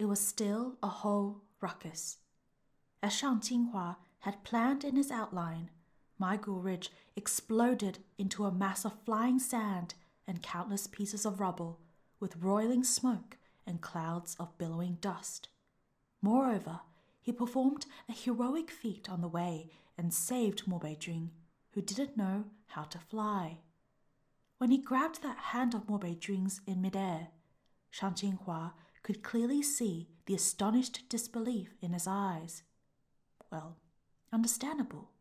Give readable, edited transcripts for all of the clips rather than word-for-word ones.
it was still a whole ruckus. As Shang Qinghua had planned in his outline, Maigul Ridge exploded into a mass of flying sand and countless pieces of rubble, with roiling smoke and clouds of billowing dust. Moreover, he performed a heroic feat on the way and saved Mo Beijing, who didn't know how to fly. When he grabbed that hand of Mo Beijing's in midair, Shang Qinghua could clearly see the astonished disbelief in his eyes. Well, understandable.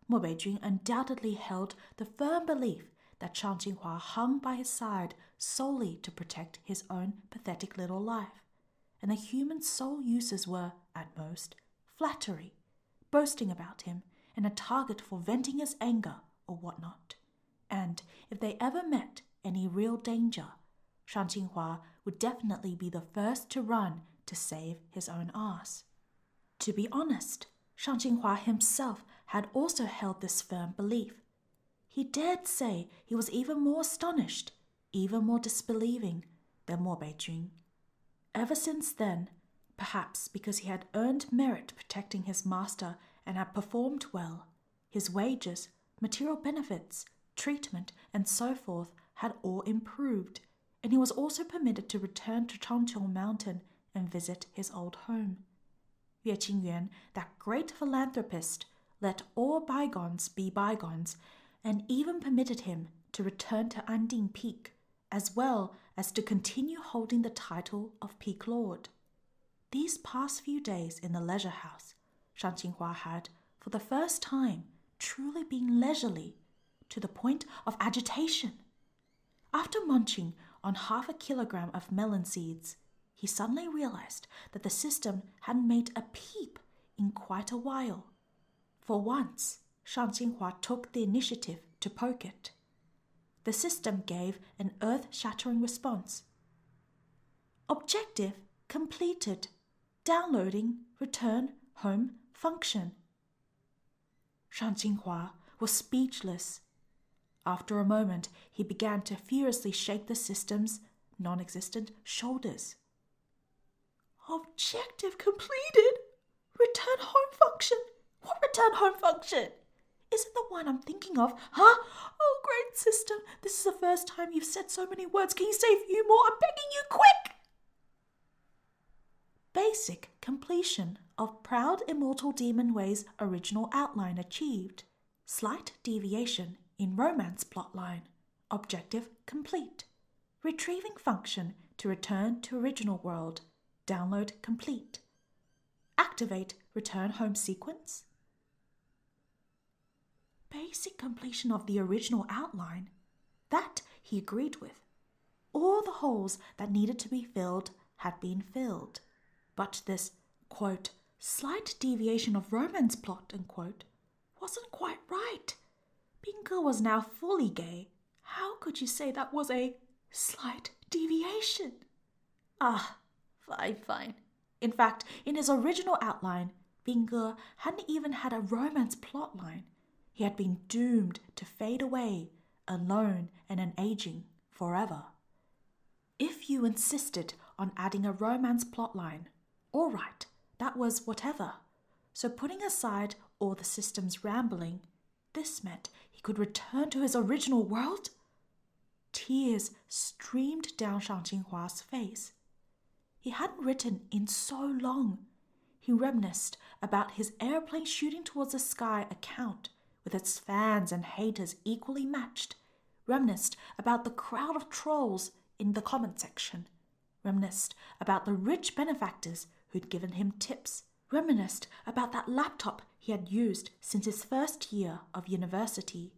Mo Beijing undoubtedly held the firm belief that Shang Qinghua hung by his side solely to protect his own pathetic little life, and the human sole uses were, at most, flattery, boasting about him, and a target for venting his anger or whatnot. And if they ever met any real danger, Shang Qinghua would definitely be the first to run to save his own ass. To be honest, Shang Qinghua himself had also held this firm belief. He dared say he was even more astonished, even more disbelieving than Mo Beijing. Ever since then, perhaps because he had earned merit protecting his master and had performed well, his wages, material benefits, treatment, and so forth had all improved, and he was also permitted to return to Changqiu Mountain and visit his old home. Yue Qingyuan, that great philanthropist, let all bygones be bygones, and even permitted him to return to Anding Peak, as well as to continue holding the title of Peak Lord. These past few days in the leisure house, Shang Qinghua had, for the first time, truly been leisurely, to the point of agitation. After munching on 1/2 kilogram of melon seeds, he suddenly realized that the system hadn't made a peep in quite a while. For once, Shang Qinghua took the initiative to poke it. The system gave an earth-shattering response. Objective completed. Downloading return home function. Shang Qinghua was speechless. After a moment, he began to furiously shake the system's non-existent shoulders. Objective completed? Return home function? What return home function? Is it the one I'm thinking of? Huh? Oh, great system. This is the first time you've said so many words. Can you say a few more? I'm begging you, quick! Basic completion of Proud Immortal Demon Way's original outline achieved. Slight deviation in romance plotline. Objective complete. Retrieving function to return to original world. Download complete. Activate return home sequence. Basic completion of the original outline. That he agreed with. All the holes that needed to be filled had been filled. But this, quote, slight deviation of romance plot, unquote, wasn't quite right. Bingo was now fully gay. How could you say that was a slight deviation? Ah, fine. In fact, in his original outline, Bingo hadn't even had a romance plotline. He had been doomed to fade away, alone and unaging, forever. If you insisted on adding a romance plotline, all right, that was whatever. So putting aside all the system's rambling, this meant he could return to his original world? Tears streamed down Shang Qinghua's face. He hadn't written in so long. He reminisced about his airplane shooting towards the sky account, with its fans and haters equally matched. Reminisced about the crowd of trolls in the comment section. Reminisced about the rich benefactors who'd given him tips. Reminisced about that laptop he had used since his first year of university,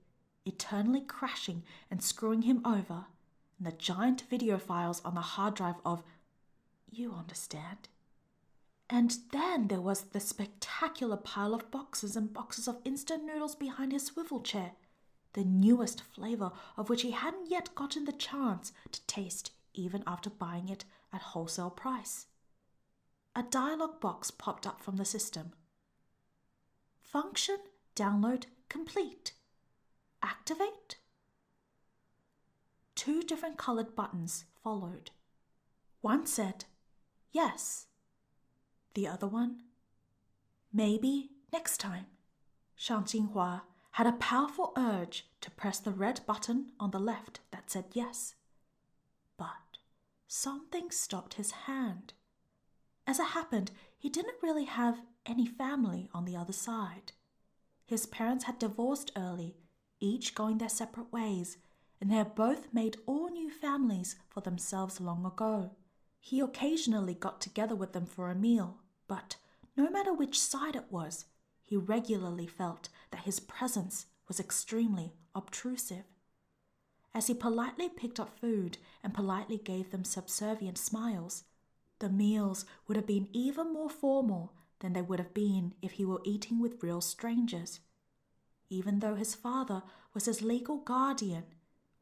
eternally crashing and screwing him over, and the giant video files on the hard drive of, you understand. And then there was the spectacular pile of boxes and boxes of instant noodles behind his swivel chair, the newest flavor of which he hadn't yet gotten the chance to taste even after buying it at wholesale price. A dialog box popped up from the system. Function download complete. Activate? 2 different colored buttons followed. One said, yes. The other one? Maybe next time. Shang Jinhua had a powerful urge to press the red button on the left that said yes. But something stopped his hand. As it happened, he didn't really have any family on the other side. His parents had divorced early, each going their separate ways, and they had both made all new families for themselves long ago. He occasionally got together with them for a meal, but no matter which side it was, he regularly felt that his presence was extremely obtrusive. As he politely picked up food and politely gave them subservient smiles, the meals would have been even more formal than they would have been if he were eating with real strangers. Even though his father was his legal guardian,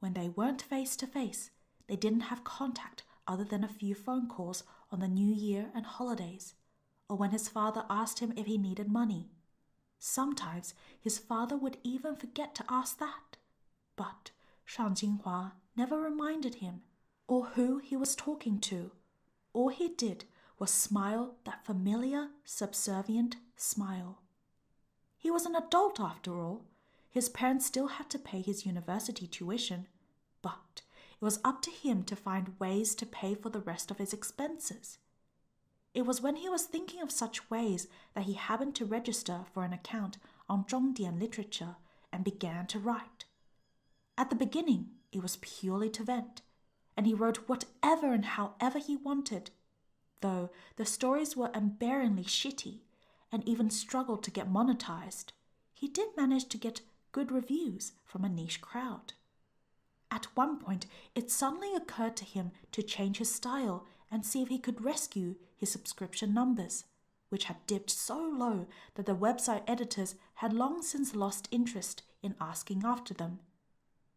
when they weren't face to face, they didn't have contact other than a few phone calls on the New Year and holidays, or when his father asked him if he needed money. Sometimes his father would even forget to ask that, but Shang Jinhua never reminded him or who he was talking to. All he did was smile that familiar, subservient smile. He was an adult after all. His parents still had to pay his university tuition, but it was up to him to find ways to pay for the rest of his expenses. It was when he was thinking of such ways that he happened to register for an account on Zhongdian literature and began to write. At the beginning, it was purely to vent, and he wrote whatever and however he wanted, though the stories were unbearably shitty and even struggled to get monetized. He did manage to get good reviews from a niche crowd. At one point, it suddenly occurred to him to change his style and see if he could rescue his subscription numbers, which had dipped so low that the website editors had long since lost interest in asking after them.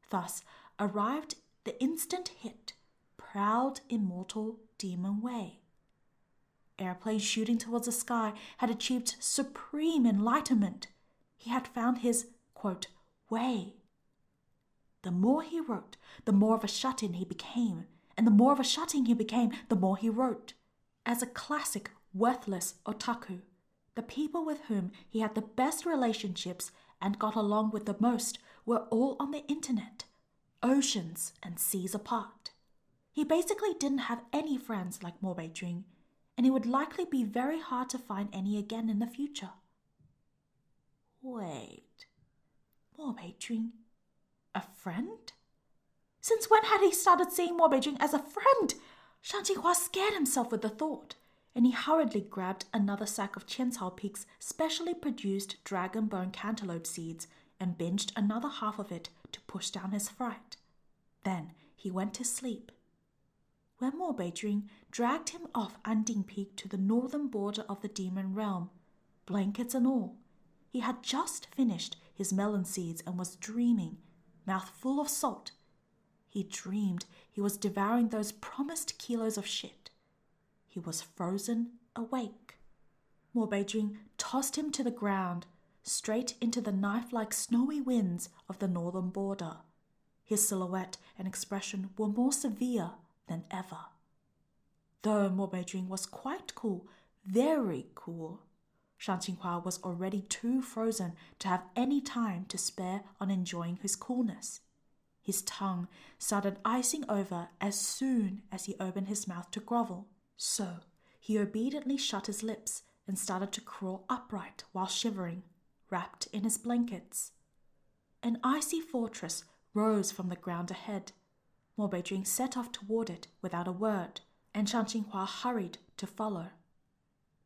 Thus arrived the instant hit, Proud Immortal Demon Way. Airplane shooting towards the sky had achieved supreme enlightenment. He had found his, quote, way. The more he wrote, the more of a shut-in he became, and the more of a shut-in he became, the more he wrote. As a classic, worthless otaku, the people with whom he had the best relationships and got along with the most were all on the internet, oceans and seas apart. He basically didn't have any friends like Mo Beijing, and it would likely be very hard to find any again in the future. Wait, Mo Beijing? A friend? Since when had he started seeing Mo Beijing as a friend? Shang Jinhua scared himself with the thought, and he hurriedly grabbed another sack of Qiancao Peak's specially produced dragon bone cantaloupe seeds and binged another half of it to push down his fright. Then he went to sleep. When Mo Beijing dragged him off Anding Peak to the northern border of the demon realm, blankets and all, he had just finished his melon seeds and was dreaming, mouth full of salt. He dreamed he was devouring those promised kilos of shit. He was frozen awake. Mo Beijing tossed him to the ground, straight into the knife-like snowy winds of the northern border. His silhouette and expression were more severe than ever. Though Mo Beijing was quite cool, very cool, Shang Jinhua was already too frozen to have any time to spare on enjoying his coolness. His tongue started icing over as soon as he opened his mouth to grovel, so he obediently shut his lips and started to crawl upright while shivering, wrapped in his blankets. An icy fortress rose from the ground ahead. Mo Beijing set off toward it without a word, and Shang Jinhua hurried to follow.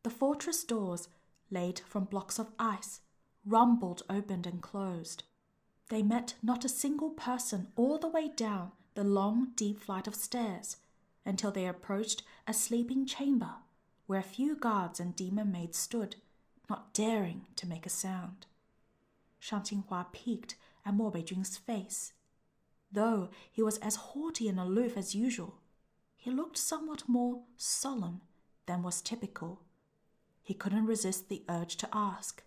The fortress doors, laid from blocks of ice, rumbled open and closed. They met not a single person all the way down the long, deep flight of stairs until they approached a sleeping chamber where a few guards and demon maids stood, not daring to make a sound. Shang Jinhua peeked at Mo Beijing's face. Though he was as haughty and aloof as usual, he looked somewhat more solemn than was typical. He couldn't resist the urge to ask,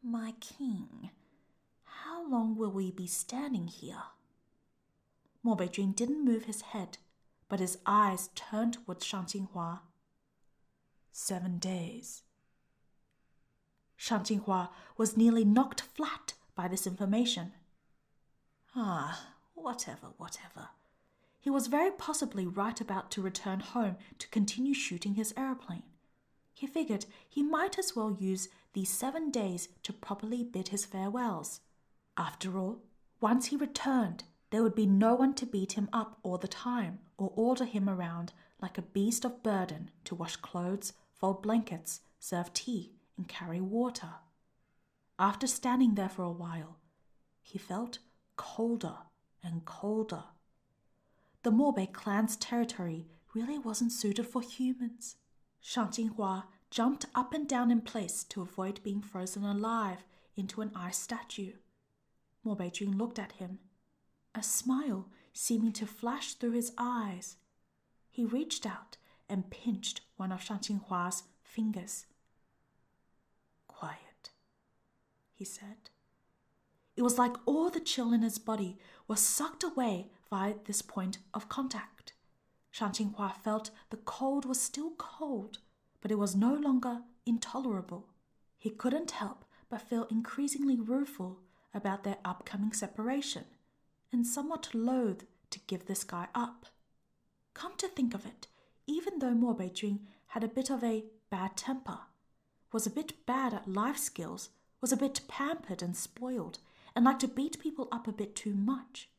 my king, how long will we be standing here? Mo Beijing didn't move his head, but his eyes turned towards Shang Jinhua. 7 days. 上进华 was nearly knocked flat by this information. Whatever. He was very possibly right about to return home to continue shooting his aeroplane. He figured he might as well use these 7 days to properly bid his farewells. After all, once he returned, there would be no one to beat him up all the time or order him around like a beast of burden to wash clothes, fold blankets, serve tea, and carry water. After standing there for a while, he felt colder and colder. The Morbei clan's territory really wasn't suited for humans. 上进华 jumped up and down in place to avoid being frozen alive into an ice statue. Morbei Jun looked at him, a smile seeming to flash through his eyes. He reached out and pinched one of 上进华's fingers. Quiet, he said. It was like all the chill in his body was sucked away via this point of contact. 上进华 felt the cold was still cold, but it was no longer intolerable. He couldn't help but feel increasingly rueful about their upcoming separation, and somewhat loath to give this guy up. Come to think of it, even though Morbei Jun had a bit of a bad temper, was a bit bad at life skills, was a bit pampered and spoiled, and liked to beat people up a bit too much,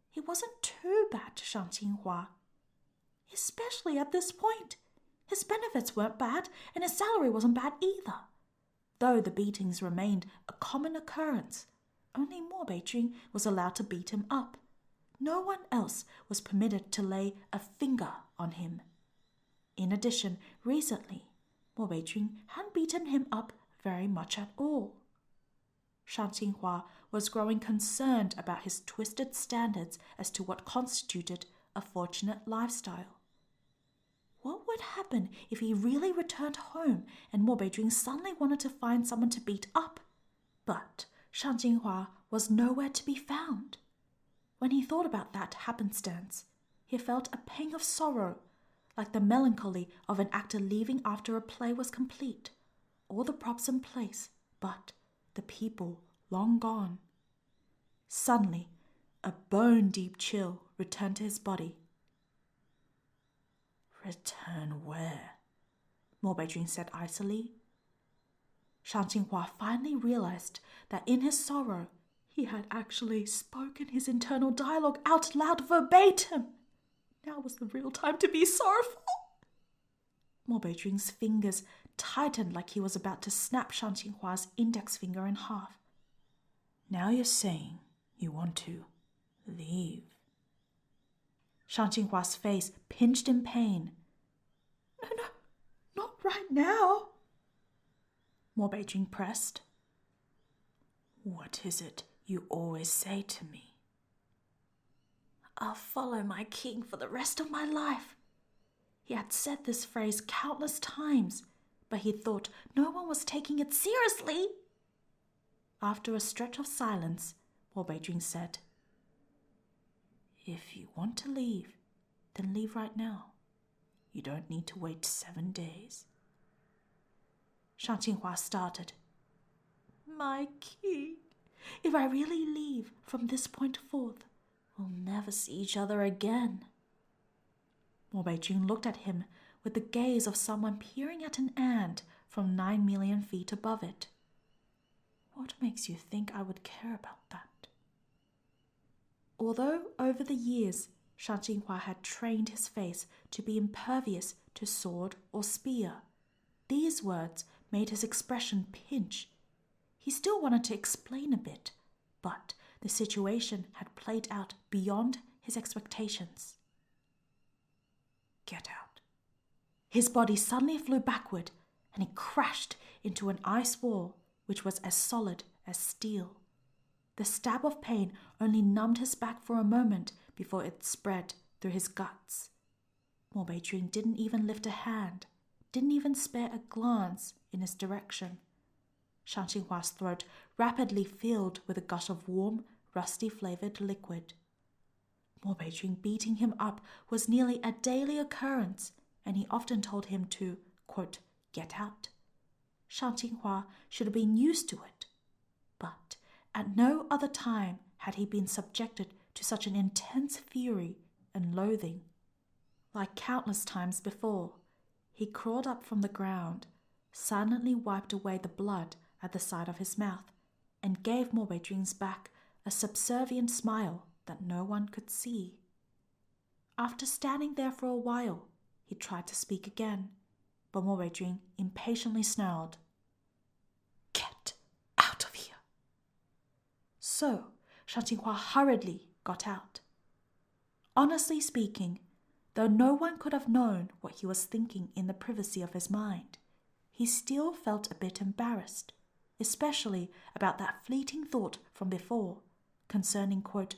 he wasn't too bad to 上进华. Especially at this point. His benefits weren't bad, and his salary wasn't bad either. Though the beatings remained a common occurrence, only Morbei Jun was allowed to beat him up. No one else was permitted to lay a finger on him. In addition, recently, Morbei Jun hadn't beaten him up very much at all. 上进华 was growing concerned about his twisted standards as to what constituted a fortunate lifestyle. What would happen if he really returned home and Morbei Jun suddenly wanted to find someone to beat up? But 上进华 was nowhere to be found. When he thought about that happenstance, he felt a pang of sorrow, like the melancholy of an actor leaving after a play was complete, all the props in place, but the people long gone. Suddenly, a bone-deep chill returned to his body. Return where? Morbei Jun said icily. 上进华 finally realized that in his sorrow, he had actually spoken his internal dialogue out loud verbatim. Now was the real time to be sorrowful. Morbei Jun's fingers tightened like he was about to snap 上进华's index finger in half. Now you're saying you want to leave. 上进华's face pinched in pain. No, not right now. Morbei Jun pressed. What is it you always say to me? I'll follow my king for the rest of my life. He had said this phrase countless times, but he thought no one was taking it seriously. After a stretch of silence, Morbei Jun said, If you want to leave, then leave right now. You don't need to wait 7 days. 上进华 started. My king, if I really leave from this point forth, we'll never see each other again. Morbei Jun looked at him with the gaze of someone peering at an ant from 9 million feet above it. What makes you think I would care about that? Although over the years, 上进华 had trained his face to be impervious to sword or spear, these words made his expression pinch. He still wanted to explain a bit, but the situation had played out beyond his expectations. Get out. His body suddenly flew backward, and he crashed into an ice wall which was as solid as steel. The stab of pain only numbed his back for a moment before it spread through his guts. Morbei Jun didn't even lift a hand, didn't even spare a glance in his direction. 上进华's throat rapidly filled with a gush of warm, rusty-flavored liquid. Morbei Jun beating him up was nearly a daily occurrence, and he often told him to, quote, get out. Shan Qinghua should have been used to it, but at no other time had he been subjected to such an intense fury and loathing. Like countless times before, he crawled up from the ground, silently wiped away the blood at the side of his mouth, and gave Mo Beijing's back a subservient smile that no one could see. After standing there for a while, he tried to speak again, but Mo Beijing impatiently snarled, "Get out of here!" So Shan Qinghua hurriedly got out. Honestly speaking, though no one could have known what he was thinking in the privacy of his mind, he still felt a bit embarrassed, especially about that fleeting thought from before concerning, quote,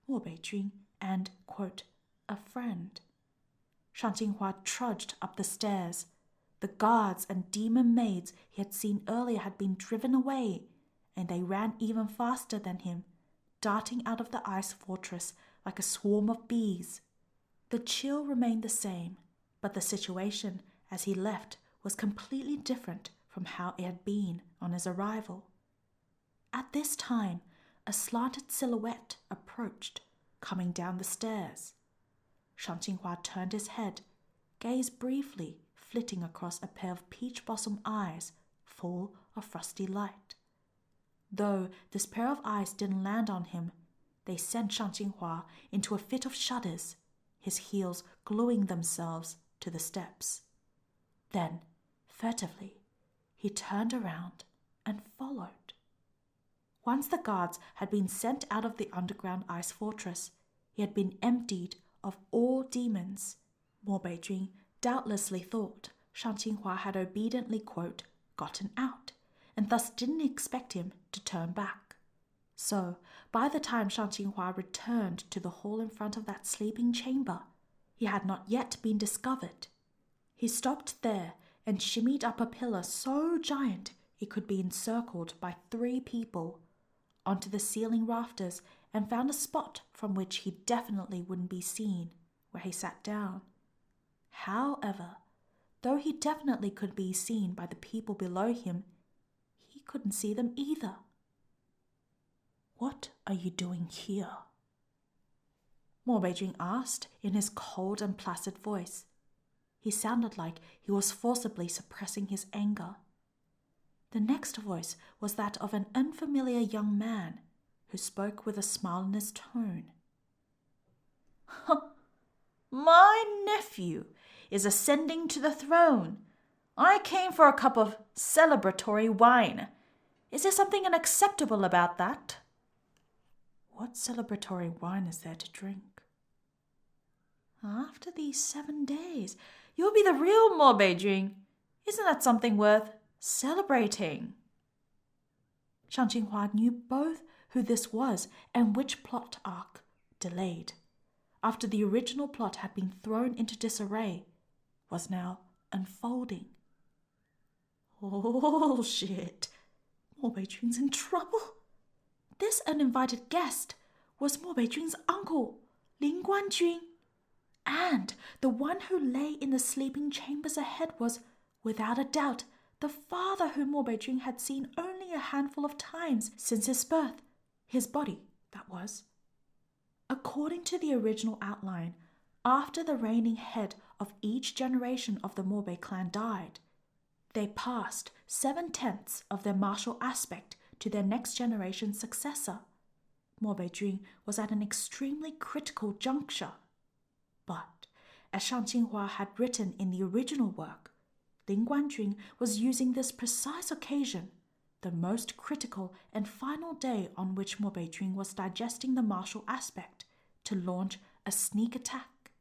Mo Beijing and, quote, a friend. Shan Qinghua trudged up the stairs. The guards and demon maids he had seen earlier had been driven away, and they ran even faster than him, darting out of the ice fortress like a swarm of bees. The chill remained the same, but the situation as he left was completely different from how it had been on his arrival. At this time, a slanted silhouette approached, coming down the stairs. Shan Qinghua turned his head, gazed briefly, flitting across a pair of peach-blossom eyes full of frosty light. Though this pair of eyes didn't land on him, they sent Shan Qinghua into a fit of shudders, his heels gluing themselves to the steps. Then, furtively, he turned around and followed. Once the guards had been sent out of the underground ice fortress, he had been emptied of all demons. Mo Beijing doubtlessly thought Shan Qinghua had obediently, quote, gotten out, and thus didn't expect him to turn back. So, by the time Shan Qinghua returned to the hall in front of that sleeping chamber, he had not yet been discovered. He stopped there and shimmied up a pillar so giant it could be encircled by 3 people, onto the ceiling rafters, and found a spot from which he definitely wouldn't be seen, where he sat down. However, though he definitely could be seen by the people below him, he couldn't see them either. "What are you doing here?" Mo Beijing asked in his cold and placid voice. He sounded like he was forcibly suppressing his anger. The next voice was that of an unfamiliar young man who spoke with a smile in his tone. "My nephew is ascending to the throne. I came for a cup of celebratory wine. Is there something unacceptable about that?" "What celebratory wine is there to drink?" "After these 7 days, you'll be the real Mo Beijing. Isn't that something worth celebrating?" Shan Qinghua knew both who this was and which plot arc delayed, after the original plot had been thrown into disarray, was now unfolding. Oh shit! Mo Beijing's in trouble. This uninvited guest was Mo Beijing's uncle, Lin Guanjun, and the one who lay in the sleeping chambers ahead was, without a doubt, the father whom Mo Beijing had seen only a handful of times since his birth, his body, that was. According to the original outline, after the reigning head of each generation of the Morbei clan died, they passed 7/10 of their martial aspect to their next generation's successor. Mo Beijing was at an extremely critical juncture. But, as Shan Qinghua had written in the original work, Lin Guanjun was using this precise occasion, the most critical and final day on which Mo Beijing was digesting the martial aspect, to launch a sneak attack.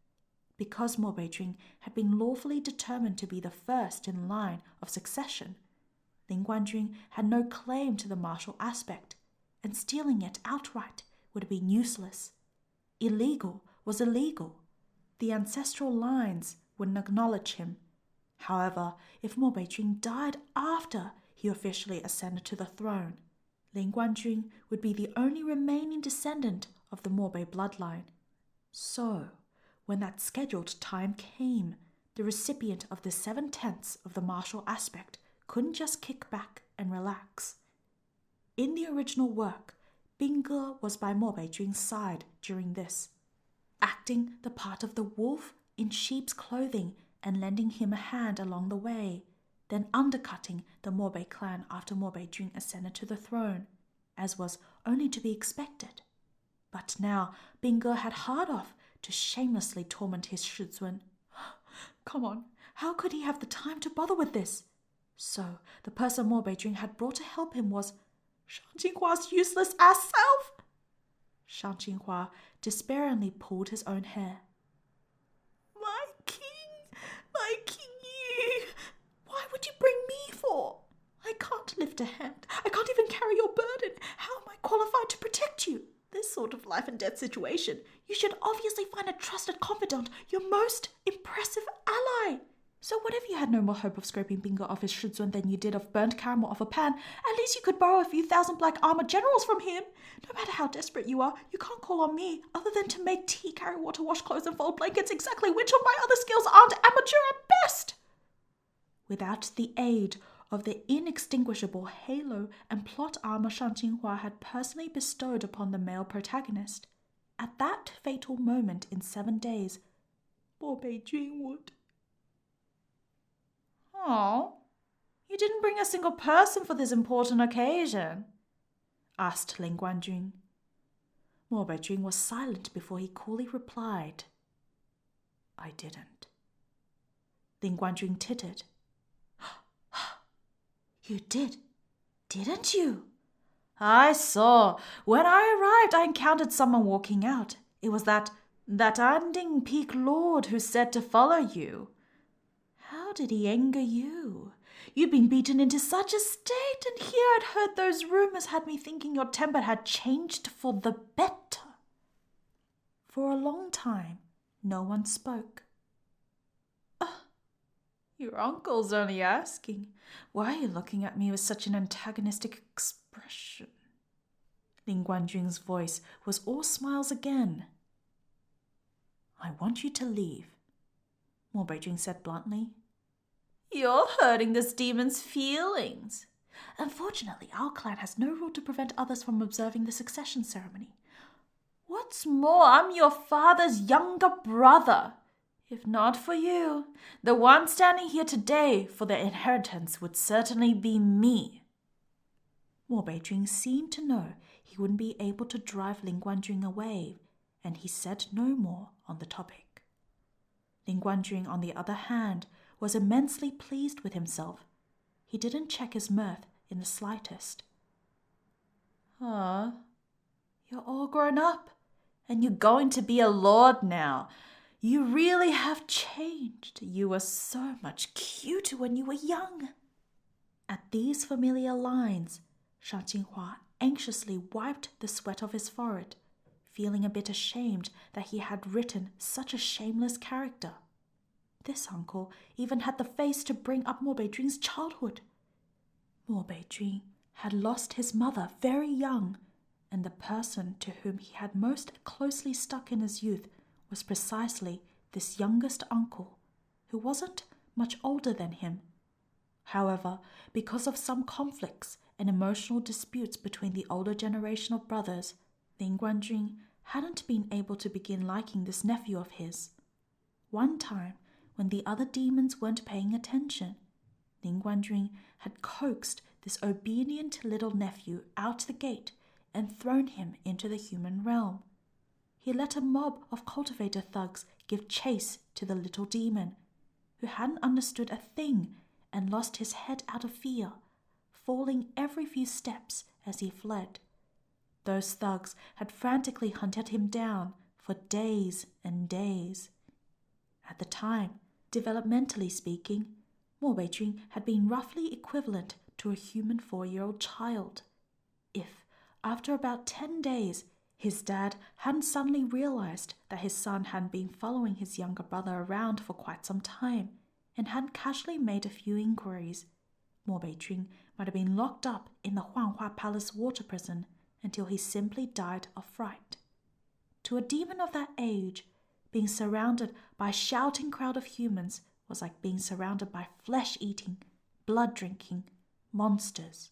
Because Mo Beijing had been lawfully determined to be the first in line of succession, Lin Guanjun had no claim to the martial aspect, and stealing it outright would have been useless. Illegal was illegal. The ancestral lines wouldn't acknowledge him. However, if Mo Beijing died after he officially ascended to the throne, Lin Guanjun would be the only remaining descendant of the Morbei bloodline. So, when that scheduled time came, the recipient of the 7/10 of the martial aspect couldn't just kick back and relax. In the original work, Bingge was by Mo Beijun's side during this, acting the part of the wolf in sheep's clothing and lending him a hand along the way, then undercutting the Morbei clan after Mo Beijun ascended to the throne, as was only to be expected. But now Bingge had hard off to shamelessly torment his Shizun. Come on, how could he have the time to bother with this? So the person Mo Beijun had brought to help him was Shang Jinghua's useless ass self. Shang Jinghua despairingly pulled his own hair. My qíyù, why would you bring me for? I can't lift a hand. I can't even carry your burden. How am I qualified to protect you? This sort of life and death situation, you should obviously find a trusted confidant, your most impressive ally. So what if you had no more hope of scraping Bingge off his Shizun than you did of burnt caramel off a pan? At least you could borrow a few thousand black armor generals from him. No matter how desperate you are, you can't call on me other than to make tea, carry water, wash clothes, and fold blankets, exactly which of my other skills aren't amateur at best. Without the aid of the inextinguishable halo and plot armor Shang Jinghua had personally bestowed upon the male protagonist, at that fatal moment in 7 days, Mo Beijun would. Oh, you didn't bring a single person for this important occasion? Asked Ling Guanjun. Mo Beijun was silent before he coolly replied, I didn't. Ling Guanjun tittered. You did, didn't you? I saw. When I arrived, I encountered someone walking out. It was that Anding Peak Lord who said to follow you. How did he anger you? You'd been beaten into such a state, and here I'd heard those rumors had me thinking your temper had changed for the better. For a long time, no one spoke. Your uncle's only asking. Why are you looking at me with such an antagonistic expression? Ling Guanjun's voice was all smiles again. I want you to leave, Mo Beijun said bluntly. You're hurting this demon's feelings. Unfortunately, our clan has no rule to prevent others from observing the succession ceremony. What's more, I'm your father's younger brother. If not for you, the one standing here today for the inheritance would certainly be me. Mo Beijun seemed to know he wouldn't be able to drive Ling Guanjun away, and he said no more on the topic. Ling Guanjun, on the other hand, was immensely pleased with himself. He didn't check his mirth in the slightest. You're all grown up, and you're going to be a lord now. You really have changed. You were so much cuter when you were young. At these familiar lines, Shang Jinghua anxiously wiped the sweat off his forehead, feeling a bit ashamed that he had written such a shameless character. This uncle even had the face to bring up Mo Beijun's childhood. Mo Beijun had lost his mother very young, and the person to whom he had most closely stuck in his youth was precisely this youngest uncle, who wasn't much older than him. However, because of some conflicts and emotional disputes between the older generation of brothers, Ling Guanjun hadn't been able to begin liking this nephew of his. One time, when the other demons weren't paying attention, Ling Guanjun had coaxed this obedient little nephew out the gate and thrown him into the human realm. He let a mob of cultivator thugs give chase to the little demon, who hadn't understood a thing and lost his head out of fear, falling every few steps as he fled. Those thugs had frantically hunted him down for days and days. At the time, developmentally speaking, Mo Beijun had been roughly equivalent to a human 4-year-old child. If, after about 10 days, his dad hadn't suddenly realized that his son hadn't been following his younger brother around for quite some time and hadn't casually made a few inquiries, Mo Beijun might have been locked up in the Huanghua Palace water prison until he simply died of fright. To a demon of that age, being surrounded by a shouting crowd of humans was like being surrounded by flesh-eating, blood-drinking monsters.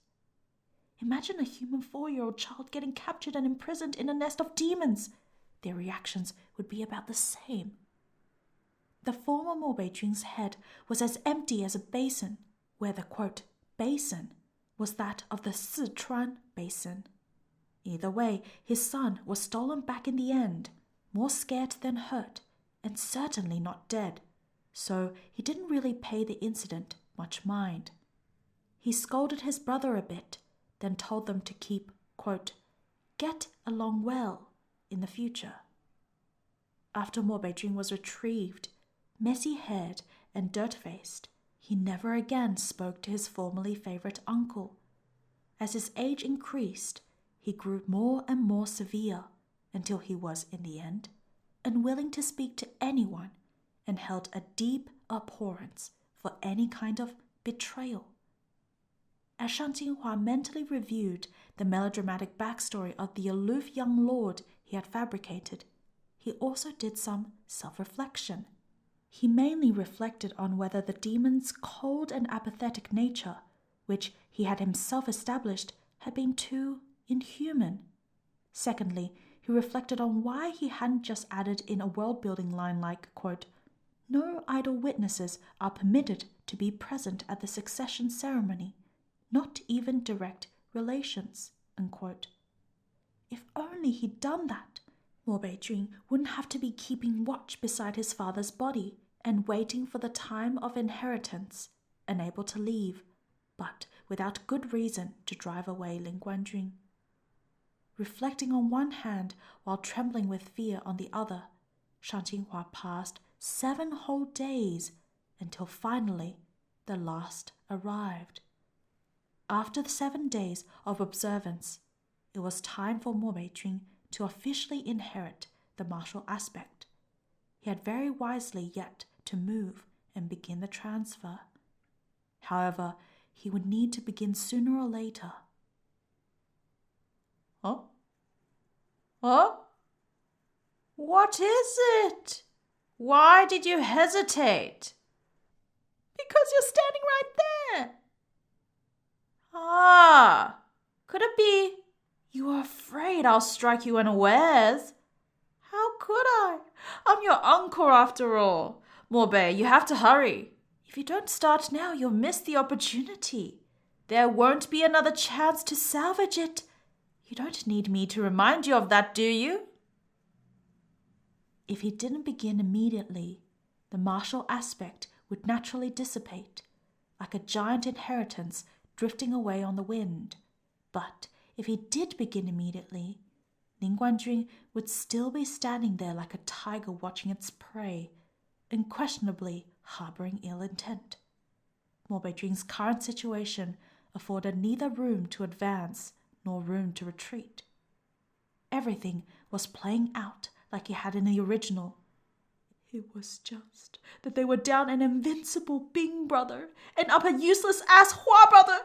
Imagine a human 4-year-old child getting captured and imprisoned in a nest of demons. Their reactions would be about the same. The former Mo-Bei-Jun's head was as empty as a basin, where the, quote, basin was that of the Sichuan basin. Either way, his son was stolen back in the end, more scared than hurt, and certainly not dead, so he didn't really pay the incident much mind. He scolded his brother a bit, then told them to keep, quote, get along well in the future. After Mo-Bei-Jun was retrieved, messy-haired and dirt-faced, he never again spoke to his formerly favorite uncle. As his age increased, he grew more and more severe until he was, in the end, unwilling to speak to anyone and held a deep abhorrence for any kind of betrayal. As Shang Jinhua mentally reviewed the melodramatic backstory of the aloof young lord he had fabricated, he also did some self-reflection. He mainly reflected on whether the demon's cold and apathetic nature, which he had himself established, had been too inhuman. Secondly, he reflected on why he hadn't just added in a world-building line like, quote, no idle witnesses are permitted to be present at the succession ceremony, not even direct relations, unquote. If only he'd done that, Mo-Bei-Jun wouldn't have to be keeping watch beside his father's body and waiting for the time of inheritance, unable to leave, but without good reason to drive away Lin Guanjun. Reflecting on one hand while trembling with fear on the other, Shang Jinhua passed 7 whole days until finally the last arrived. After the 7 days of observance, it was time for Mo-Bei-Jun to officially inherit the martial aspect. He had very wisely yet to move and begin the transfer. However, he would need to begin sooner or later. Huh? What is it? Why did you hesitate? Because you're standing right there. Ah, could it be you are afraid I'll strike you unawares? How could I? I'm your uncle after all. Mo-Bei, you have to hurry. If you don't start now, you'll miss the opportunity. There won't be another chance to salvage it. You don't need me to remind you of that, do you? If he didn't begin immediately, the martial aspect would naturally dissipate, like a giant inheritance drifting away on the wind. But if he did begin immediately, Lin Guanjun would still be standing there like a tiger watching its prey, unquestionably harboring ill intent. Mo-Bei-Jun's current situation afforded neither room to advance nor room to retreat. Everything was playing out like it had in the original. It was just that they were down an invincible Bing brother and up a useless ass Hua brother.